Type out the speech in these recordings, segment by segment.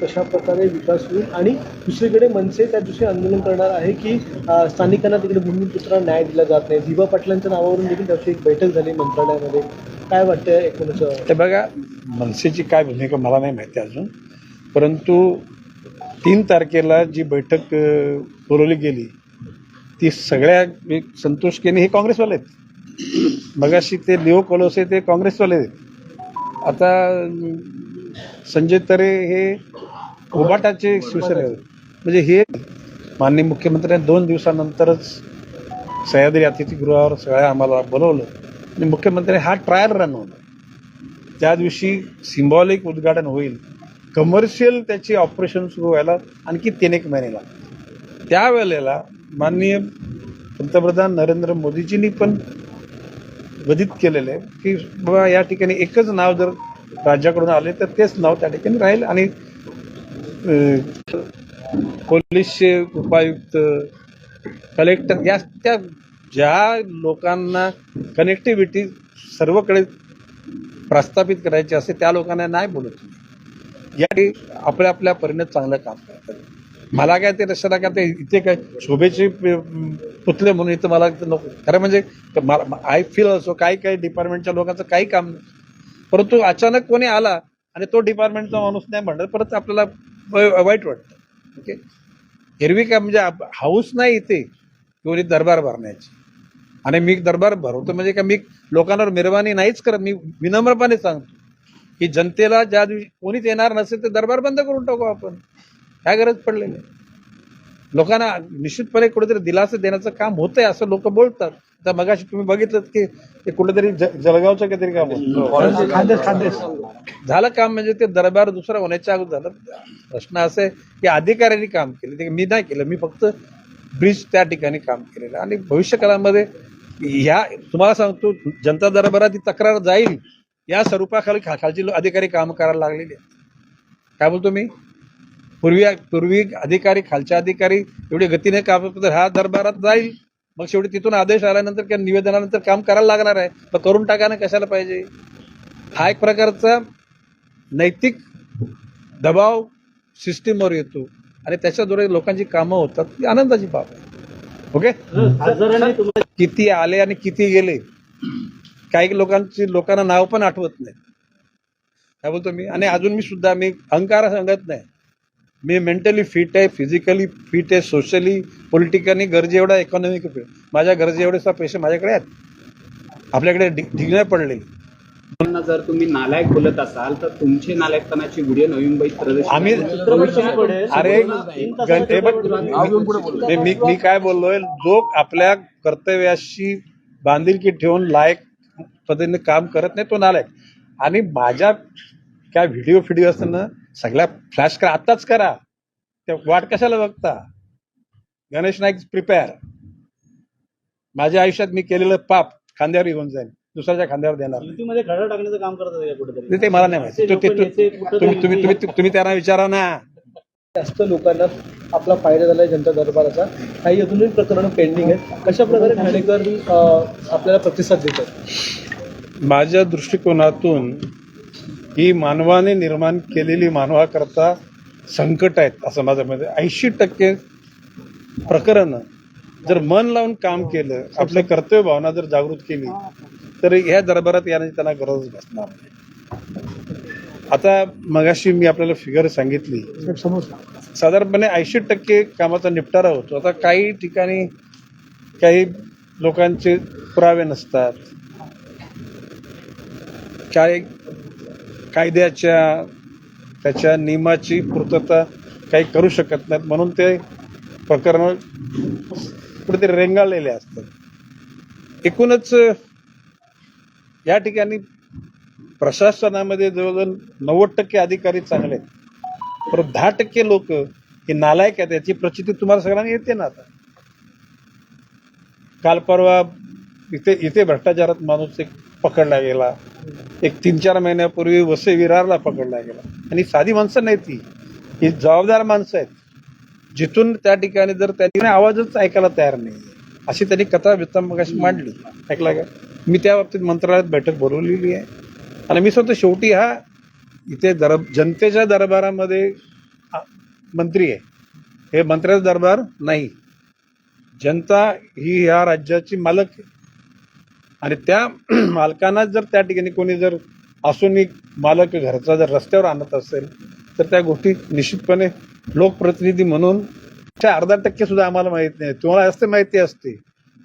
कशा प्रकारे विकास होईल आणि दुसरीकडे मनसे त्या दिवशी आंदोलन करणार आहे की स्थानिकांना तिकडे भूमिपुत्रांना न्याय दिला जात नाही. दिवा पाटलांच्या नावावरून देखील त्याची एक बैठक झाली मंत्रालयामध्ये. काय वाटतंय एकूणच? ते बघा, मनसेची काय भूमिका मला नाही माहिती अजून, परंतु 3 तारखेला जी बैठक बोलवली गेली ती सगळ्या संतोष केनी हे काँग्रेसवाले आहेत, मगाशी ते लिओ कोलोसे ते काँग्रेसवाले आहेत, आता संजय तरे हे उभाटाचे शिवसेने आहेत. म्हणजे हे माननीय मुख्यमंत्र्यांनी 2 दिवसानंतरच सह्याद्री अतिथीगृहावर सगळ्या आम्हाला बोलवलं आणि मुख्यमंत्र्यांनी हा ट्रायल रन होणार, त्या दिवशी सिम्बॉलिक उद्घाटन होईल, कमर्शियल त्याची ऑपरेशन सुरू व्हायला आणखी 3-1 महिने लागतात. त्यावेळेला माननीय पंतप्रधान नरेंद्र मोदीजींनी पण विदित केलेलं आहे की बाबा या ठिकाणी एकच नाव जर राज्याकडून आले तर तेच नाव त्या ठिकाणी राहील आणि पोलीसचे उपायुक्त, कलेक्टर या त्या ज्या लोकांना कनेक्टिव्हिटी सर्वकडे प्रस्थापित करायची असते त्या लोकांना नाही बोलत. या आपल्या आपल्या परीने चांगलं काम करतात. मला काय ते रशाला काय ते इथे काय शोभेचे पुतले म्हणून इथं मला नको. खरं म्हणजे आय फील असो काही डिपार्टमेंटच्या लोकांचं काही काम नाही, परंतु अचानक कोणी आला आणि तो डिपार्टमेंटचा माणूस नाही म्हणणार परत आपल्याला वाईट वाटतं. ओके, एरवी काय म्हणजे हाऊस नाही इथे कोणी दरबार भरण्याची, आणि मी दरबार भरवतो म्हणजे का मी लोकांवर मिरवानी नाहीच करत. मी विनम्रपणे सांगतो की जनतेला ज्या दिवशी कोणीच येणार नसेल तर दरबार बंद करून टाकू आपण, काय गरज पडलेली. लोकांना निश्चितपणे कुठेतरी दिलासा देण्याचं काम होतंय असं लोक बोलतात. आता मगाशी तुम्ही बघितलं की ते कुठेतरी जळगावचं काहीतरी काम होतं, झालं काम म्हणजे ते दरबार दुसरा होण्याच्या अगोदर झालं. प्रश्न असा आहे की अधिकाऱ्यांनी काम केलं, ते मी नाही केलं, मी फक्त ब्रिज त्या ठिकाणी काम केलेलं. आणि भविष्यकाळामध्ये ह्या तुम्हाला सांगतो जनता दरबारात ही तक्रार जाईल या स्वरूपाखाली खालची अधिकारी काम करायला लागलेले आहेत. काय बोलतो मी, पूर्वी अधिकारी खालच्या अधिकारी एवढे गतीने काम तर हा दरबारात जाईल, मग शेवटी तिथून आदेश आल्यानंतर किंवा निवेदनानंतर काम करायला लागणार आहे, तर करून टाकायला कशाला पाहिजे. हा एक प्रकारचा नैतिक दबाव सिस्टीमवर येतो आणि त्याच्याद्वारे लोकांची कामं होतात, ही आनंदाची बाब आहे. ओके, किती आले आणि किती गेले काही लोकांना नाव पण आठवत नाही. काय बोलतो मी, आणि अजून मी सुद्धा मी अहंकार सांगत नाही, मी मेंटली फिट आहे, फिजिकली फिट आहे, सोशली पॉलिटिकली गरजे एवढा इकॉनॉमिक माझ्या गरजे एवढे पैसे माझ्याकडे आहेत, आपल्याकडे ढिगण्या पडले. जर तुम्ही नालायक बोलत असाल तर तुमचे नालायकपणाची व्हिडिओ नवी मुंबईत प्रदर्शित आम्ही अरे मी काय बोललोय, जो आपल्या कर्तव्याशी बांधिलकी ठेवून लायक पद्धतीने काम करत नाही तो नालायक. आणि माझ्या काय व्हिडिओ असताना सगळ्या फ्लॅश करा, आत्ताच करा, त्या वाट कशाला बघता. गणेश नाईक प्रिपेअर, माझ्या आयुष्यात मी केलेलं पाप खांद्यावर घेऊन जाईल, दुसऱ्याच्या खांद्यावर देणार मध्ये खडा टाकण्याचं काम करतात कुठेतरी, ते मला नाही माहिती. तुम्ही त्यांना विचारा ना. जास्त लोकांना आपला फायदा झालाय जनता दरबाराचा, काही अजूनही प्रकरणं पेंडिंग आहेत. कशा प्रकारे ठाणेकर आपल्याला प्रतिसाद देतात? माझ्या दृष्टिकोनातून ही मानवाने निर्माण केलेली मानवाकरता संकट आहेत असं माझं मत आहे. 80% प्रकरणं जर मन लावून काम केलं, आपल्या कर्तव्य भावना जर जागृत केली तर ह्या दरबारात येण्याची त्यांना गरज नसणार नाही. आता मगाशी मी आपल्याला फिगर सांगितली, साधारणपणे 80% कामाचा निपटारा होतो. आता काही ठिकाणी काही लोकांचे पुरावे नसतात, काही कायद्याच्या त्याच्या नियमाची पूर्तता काही करू शकत नाहीत, म्हणून ते प्रकरण कुठेतरी रेंगाळलेले असतात. एकूणच या ठिकाणी प्रशासनामध्ये जवळजवळ 90% अधिकारी चांगले आहेत, परंतु 10% लोक हे नालायक आहेत. याची प्रचिती तुम्हाला सगळ्यांना येते ना. आता काल परवा इथे भ्रष्टाचारात माणूस एक पकडला गेला, एक 3-4 महिन्यापूर्वी वसई विरारला पकडला गेला. आणि साधी माणसं नाही, ही जबाबदार माणसं आहेत, जिथून त्या ठिकाणी जर त्यांनी आवाजच ऐकायला तयार नाही, अशी त्यांनी कथा मगाशी मांडली. ऐकला का? मी त्या बाबतीत मंत्रालयात बैठक बोलवलेली आहे. आणि मी सांगतो शेवटी हा इथे जनतेच्या दरबारामध्ये मंत्री आहे, हे मंत्र्याचा दरबार नाही. जनता ही ह्या राज्याची मालक आहे आणि त्या मालकांना जर त्या ठिकाणी कोणी जर असून मालक घरचा जर रस्त्यावर आणत असेल तर त्या गोष्टी निश्चितपणे लोकप्रतिनिधी म्हणून त्या 0.5% सुद्धा आम्हाला माहित नाही. तुम्हाला असते माहिती असते,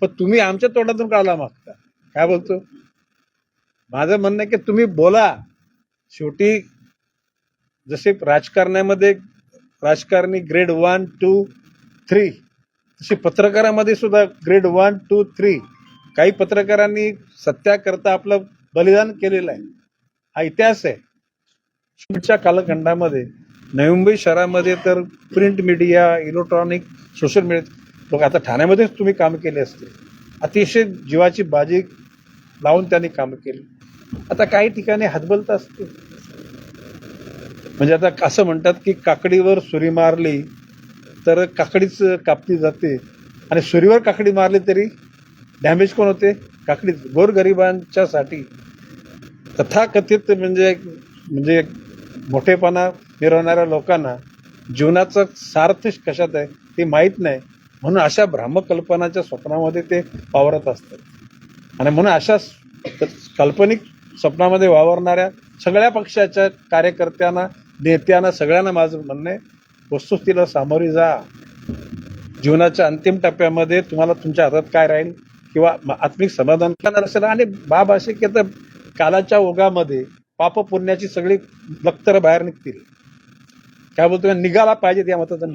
पण तुम्ही आमच्या तोंडातून काढला मागता. काय बोलतो? माझं म्हणणं आहे की तुम्ही बोला. शेवटी जसे राजकारणामध्ये राजकारणी ग्रेड 1, 2, 3 तशी पत्रकारामध्ये सुद्धा ग्रेड 1, 2, 3 काही पत्रकारांनी सत्याकरता आपलं बलिदान केलेलं आहे. हा इतिहास आहे. पुढच्या कालखंडामध्ये नवी मुंबई शहरामध्ये तर print media, electronic, social media लोक आता ठाण्यामध्येच तुम्ही काम केले असते. अतिशय जीवाची बाजी लावून त्यांनी काम केली. आता काही ठिकाणी हतबलता असते. म्हणजे आता असं म्हणतात की काकडीवर सुरी मारली तर काकडीच कापली जाते आणि सुरीवर काकडी मारली तरी डॅमेज कोण होते? काकडीच. गोरगरिबांच्यासाठी तथाकथित म्हणजे मोठेपणा मिरवणाऱ्या लोकांना जीवनाचं सार्थ कशात आहे ते माहीत नाही, म्हणून अशा भ्रामकल्पनाच्या स्वप्नामध्ये ते वावरत असतात. आणि म्हणून अशा काल्पनिक स्वप्नामध्ये वावरणाऱ्या सगळ्या पक्षाच्या कार्यकर्त्यांना, नेत्यांना, सगळ्यांना माझं म्हणणं आहे, वस्तुस्थितीला सामोरी जा. जीवनाच्या अंतिम टप्प्यामध्ये तुम्हाला तुमच्या हातात काय राहील किंवा आत्मिक समाधान करणार असेल. आणि बाब असे की तर कालाच्या ओघामध्ये पाप पुण्याची सगळी लक्तर बाहेर निघतील. काय बोलतो? निघाला पाहिजे त्या मताचा.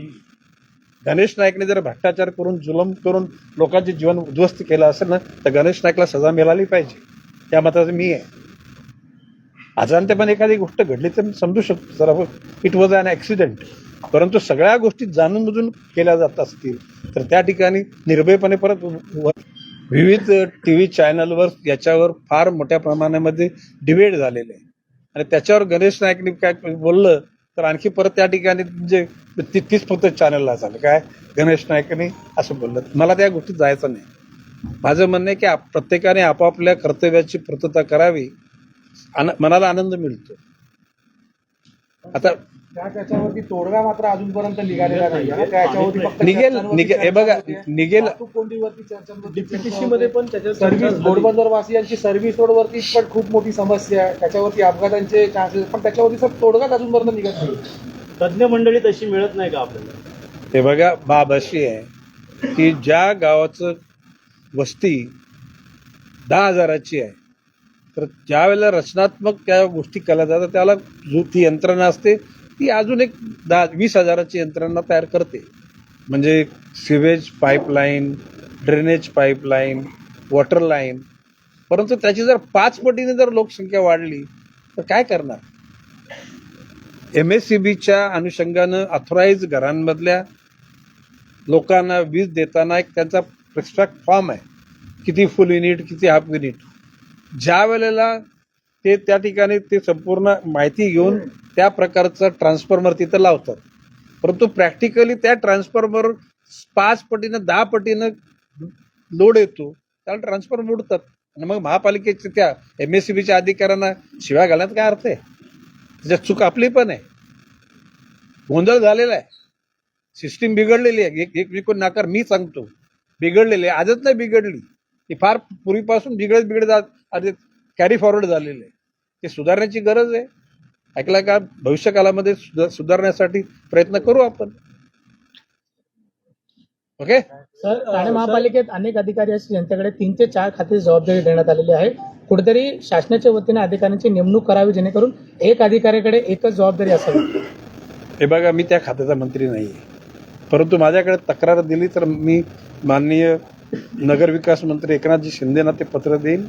गणेश नाईकने जर भ्रष्टाचार करून जुलम करून लोकांचे जीवन उद्ध्वस्त केलं असेल ना तर गणेश नाईकला सजा मिळाली पाहिजे, त्या मताचं मी आहे. अजाणतेपणे एखादी गोष्ट घडली तर मी समजू शकतो, जरा इट वॉज अन ॲक्सिडेंट. परंतु सगळ्या गोष्टी जाणून बुजून केल्या जात असतील तर त्या ठिकाणी निर्भयपणे परत विविध TV चॅनलवर याच्यावर फार मोठ्या प्रमाणामध्ये डिबेट झालेले आहे. आणि त्याच्यावर गणेश नाईकने काय बोललं तर आणखी परत त्या ठिकाणी म्हणजे तीच फक्त चॅनलला झालं. काय गणेश नाईकने असं बोललं? मला त्या गोष्टीत जायचं नाही. माझं म्हणणं आहे की प्रत्येकाने आपापल्या कर्तव्याची पूर्तता करावी. मनाला आनंद मिळतो. आता त्याच्यावरती तोडगा मात्र अजूनपर्यंत निघालेला नाही. त्याच्यावरती फक्त निघेल. हे बघा, निघेल. कोंडीवरती चर्चांवरती डीपीटीसी मध्ये पण त्याच्यावर सर्व्हिस घोडबंदरवासियांची सर्व्हिस रोडवरती पण खूप मोठी समस्या आहे. त्याच्यावरती अपघातांचे चान्सेस, पण त्याच्यावरती सर तोडगाच अजूनपर्यंत निघत नाही. तज्ज्ञ मंडळी तशी मिळत नाही का आपल्याला? हे बघा, बाब अशी आहे की ज्या गावाचं वस्ती 10,000ची आहे तर ज्या वेळेला रचनात्मक त्या गोष्टी केल्या जातात त्याला जो ती यंत्रणा असते ती अजून एक 10-20,000ची यंत्रणा तयार करते. म्हणजे sewage pipeline, drainage pipeline, water line. परंतु त्याची जर 5 पटीने जर लोकसंख्या वाढली तर काय करणार? MSCBच्या अनुषंगानं ऑथोराईज घरांमधल्या लोकांना वीज देताना एक त्यांचा प्रिस्क्राइब फॉर्म आहे, किती फुल युनिट, किती हाफ युनिट. ज्या वेळेला ते त्या ठिकाणी ते संपूर्ण माहिती घेऊन त्या प्रकारचा ट्रान्सफॉर्मर तिथं लावतात. परंतु प्रॅक्टिकली त्या ट्रान्सफॉर्मर 5 पटीनं 10 पटीनं लोड येतो, त्याला ट्रान्सफॉर्मर उडतात. आणि मग महापालिकेच्या त्या MSCBच्या अधिकाऱ्यांना शिव्या घालण्यात काय अर्थ आहे? त्याच्यात चूक आपली पण आहे. गोंधळ झालेला आहे, सिस्टीम बिघडलेली आहे. एक कोण नाकार मी सांगतो बिघडलेली आहे, आजच नाही बिघडली, ती फार पूर्वीपासून बिघडत आधी कॅरी फॉरवर्ड झालेलं आहे. ते सुधारण्याची गरज आहे. ऐकला का? भविष्य काळामध्ये सुधारण्यासाठी प्रयत्न करू आपण. ओके. ठाणे महापालिकेत अनेक अधिकारी असतील ज्यांच्याकडे 3 ते 4 खात्याची जबाबदारी देण्यात आलेली आहे. कुठेतरी शासनाच्या वतीने अधिकाऱ्यांची नेमणूक करावी जेणेकरून एक अधिकाऱ्याकडे एकच जबाबदारी असावी. हे बघा, मी त्या खात्याचा मंत्री नाही आहे, परंतु माझ्याकडे तक्रार दिली तर मी माननीय नगरविकास मंत्री एकनाथजी शिंदेना ते पत्र देईन,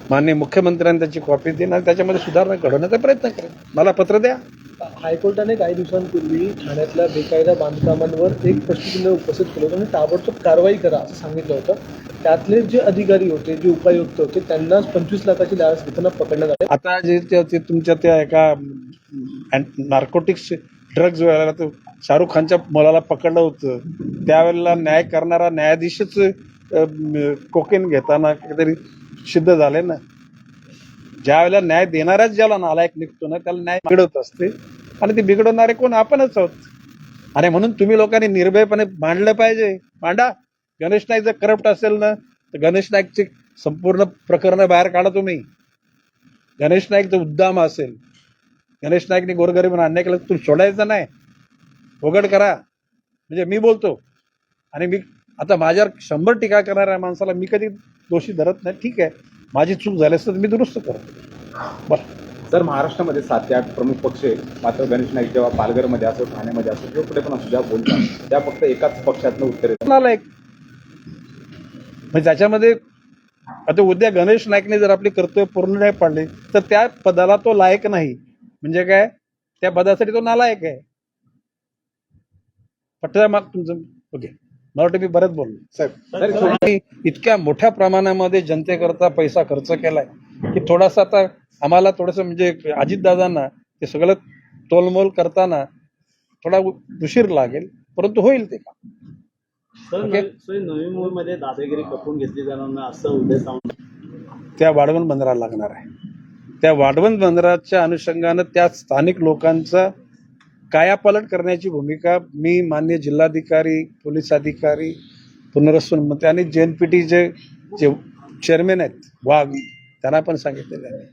माननीय मुख्यमंत्र्यांनी त्याची कॉपी देईन आणि त्याच्यामध्ये सुधारणा घडवण्याचा प्रयत्न करेन. मला पत्र द्या. हायकोर्टाने काही दिवसांपूर्वी ठाण्यातल्या बेकायदा बांधकामांवर एक प्रश्नचिन्ह उपस्थित केलं होतं आणि ताबडतोब कारवाई करा असं सांगितलं होतं. त्यातले जे अधिकारी होते, जे उपायुक्त होते, त्यांनाच 25 लाखाची लाच घेताना पकडण्यात आले. आता जे तुमच्या त्या एका नार्कोटिक्स ड्रग्ज वेळेला तर शाहरुख खानच्या मुलाला पकडलं होतं, त्यावेळेला न्याय करणारा न्यायाधीशच कोकेन घेताना काहीतरी सिद्ध झाले ना. ज्या वेळेला न्याय देणाऱ्याच ज्याला नालायक निघतो ना त्याला न्याय मिळत असते. आणि ते बिघडवणारे कोण? आपणच आहोत. आणि म्हणून तुम्ही लोकांनी निर्भयपणे मांडलं पाहिजे. मांडा. गणेश नाईक जर करप्ट असेल ना तर गणेश नाईकची संपूर्ण प्रकरणं बाहेर काढा तुम्ही. गणेश नाईक जर उद्दाम असेल, गणेश नाईकने गोरगरिबांना अन्याय केला, तुम्ही सोडायचं नाही, उघड करा. म्हणजे मी बोलतो आणि मी आता माझ्यावर 100 टीका करणाऱ्या माणसाला मी कधी दोषी धरत नाही. ठीक आहे, माझी चूक झाली असतं तर मी दुरुस्त करतो. बरं. सर, महाराष्ट्रामध्ये 7 ते 8 प्रमुख पक्ष आहेत. मात्र गणेश नाईक जेव्हा पालघरमध्ये असो, ठाण्यामध्ये असो किंवा कुठे पण असो ज्या बोलतात त्या फक्त एकाच पक्षातनं उत्तर येतात. नालायक. म्हणजे त्याच्यामध्ये आता उद्या गणेश नाईकने जर आपली कर्तव्य पूर्ण नाही पाडले तर त्या पदाला तो लायक नाही. म्हणजे काय? त्या पदासाठी तो नालायक आहे. पटलं मग तुमचं? ओके, मला वाटतं मी बरंच बोललो साहेब. इतक्या मोठ्या प्रमाणामध्ये जनतेकरता पैसा खर्च केलाय की थोडासा आता आम्हाला थोडंसं म्हणजे अजितदादांना ते सगळं तोलमोल करताना थोडा उशीर लागेल, परंतु होईल ते काम. नवी मुंबईमध्ये दादागिरी खपवून घेतली जाणार नाही असं उद्या सावंत त्या वाढवण बंदराला लागणार आहे. त्या वाढवण बंदराच्या अनुषंगानं त्या स्थानिक लोकांचा कायापालट करण्याची भूमिका मी माननीय जिल्हाधिकारी, पोलीस अधिकारी, पुनर्वसन मंत्री आणि JNPT जे चेअरमॅन आहेत वाघ त्यांना पण सांगितलेलं आहे.